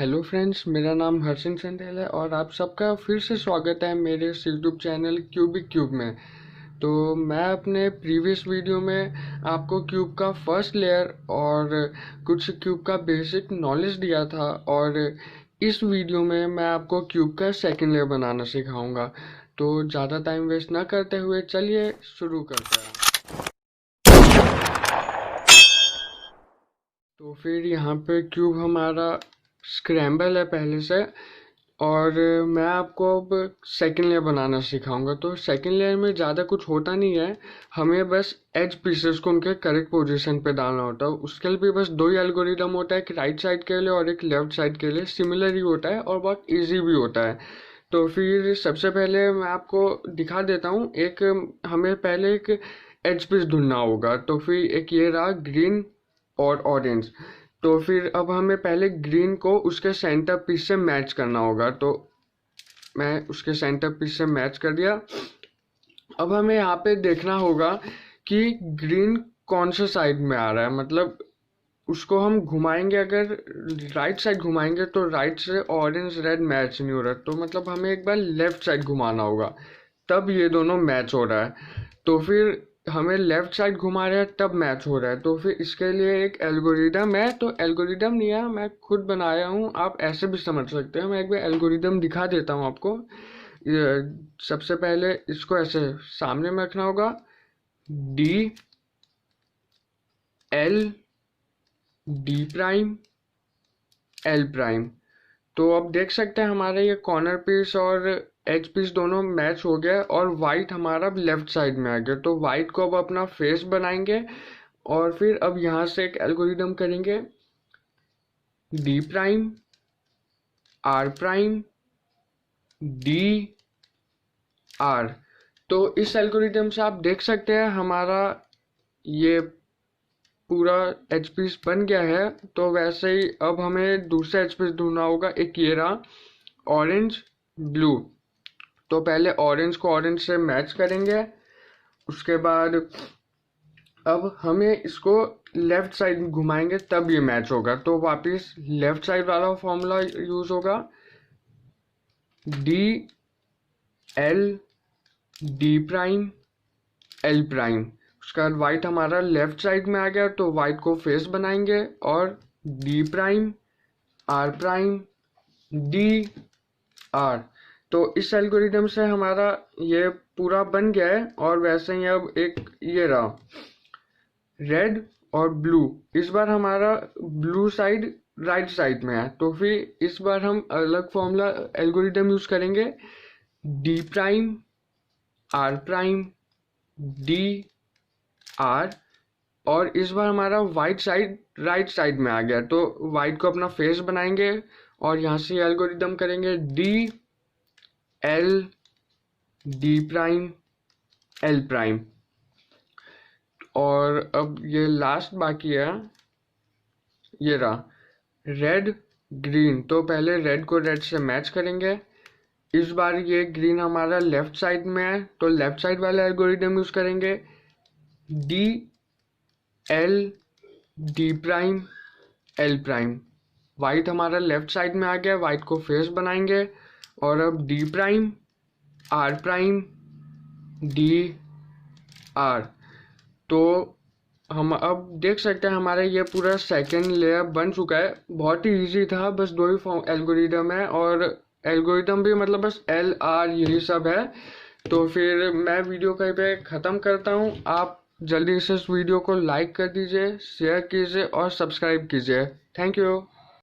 Hello friends, मेरा नाम हर्षिन चंदेल है और आप सबका फिर से स्वागत है मेरे इस यूट्यूब चैनल क्यूबिक क्यूब में। तो मैं अपने प्रीवियस वीडियो में आपको क्यूब का फर्स्ट लेयर और कुछ क्यूब का बेसिक नॉलेज दिया था और इस वीडियो में मैं आपको क्यूब का सेकंड लेयर बनाना सिखाऊंगा। तो ज़्यादा टाइम वेस्ट ना करते हुए चलिए शुरू करते हैं। तो फिर यहाँ पे क्यूब हमारा स्क्रैम्बल है पहले से, और मैं आपको अब सेकंड लेयर बनाना सिखाऊंगा। तो सेकंड लेयर में ज़्यादा कुछ होता नहीं है, हमें बस एज पीसेस को उनके करेक्ट पोजीशन पे डालना होता है। उसके लिए भी बस दो ही एल्गोरिदम होता है, एक राइट साइड के लिए और एक लेफ्ट साइड के लिए। सिमिलर ही होता है और बहुत ईजी भी होता है। तो फिर सबसे पहले मैं आपको दिखा देता हूँ। एक हमें पहले एक एज पीस ढूंढना होगा। तो फिर एक ये रहा ग्रीन और ऑरेंज। तो फिर अब हमें पहले ग्रीन को उसके सेंटर पीस से मैच करना होगा। तो मैं उसके सेंटर पीस से मैच कर दिया। अब हमें यहाँ पे देखना होगा कि ग्रीन कौन से साइड में आ रहा है, मतलब उसको हम घुमाएंगे। अगर राइट साइड घुमाएंगे तो राइट से ऑरेंज रेड मैच नहीं हो रहा, तो मतलब हमें एक बार लेफ्ट साइड घुमाना होगा, तब ये दोनों मैच हो रहा है। तो फिर हमें लेफ्ट साइड घुमा रहे हैं तब मैच हो रहा है। तो फिर इसके लिए एक एल्गोरिदम है। तो एल्गोरिदम नहीं है, मैं खुद बनाया हूँ, आप ऐसे भी समझ सकते हैं। मैं एक बार एल्गोरिदम दिखा देता हूँ आपको। सबसे पहले इसको ऐसे सामने में रखना होगा, D L D prime L prime. तो अब देख सकते हैं हमारे ये कॉर्नर पीस और एज पीस दोनों मैच हो गया और वाइट हमारा लेफ्ट साइड में आ गया। तो वाइट को अब अपना फेस बनाएंगे और फिर अब यहाँ से एक एल्गोरिदम करेंगे, D prime R prime D R. तो इस एल्गोरिदम से आप देख सकते हैं हमारा ये पूरा एच पीस बन गया है। तो वैसे ही अब हमें दूसरा एच पीस ढूंढना होगा। एक ये रहा ऑरेंज ब्लू। तो पहले ऑरेंज को ऑरेंज से मैच करेंगे, उसके बाद अब हमें इसको लेफ्ट साइड घुमाएंगे तब ये मैच होगा। तो वापस लेफ्ट साइड वाला फॉर्मूला यूज होगा, D L D prime L prime. उसके बाद वाइट हमारा लेफ्ट साइड में आ गया, तो वाइट को फेस बनाएंगे और D prime R prime D R. तो इस एल्गोरिदम से हमारा ये पूरा बन गया है। और वैसे ही अब एक ये रहा रेड और ब्लू। इस बार हमारा ब्लू साइड राइट साइड में है, तो फिर इस बार हम अलग फॉर्मूला एल्गोरिदम यूज करेंगे, D prime R prime D R. और इस बार हमारा वाइट साइड राइट साइड में आ गया, तो वाइट को अपना फेस बनाएंगे और यहाँ से एल्गोरिदम करेंगे, D L D prime L prime. और अब ये लास्ट बाकी है, ये रहा रेड ग्रीन। तो पहले रेड को रेड से मैच करेंगे। इस बार ये ग्रीन हमारा लेफ्ट साइड में है, तो लेफ्ट साइड वाला एल्गोरिदम यूज करेंगे, D L D prime L prime. White हमारा लेफ्ट साइड में आ गया, वाइट को फेस बनाएंगे और अब D prime R prime D R. तो हम अब देख सकते हैं हमारा ये पूरा सेकेंड लेयर बन चुका है। बहुत ही इजी था, बस दो ही एल्गोरिदम है और एल्गोरिदम भी मतलब बस एल आर यही सब है। तो फिर मैं वीडियो कहीं पे ख़त्म करता हूँ। आप जल्दी से इस वीडियो को लाइक कर दीजिए, शेयर कीजिए और सब्सक्राइब कीजिए। Thank you.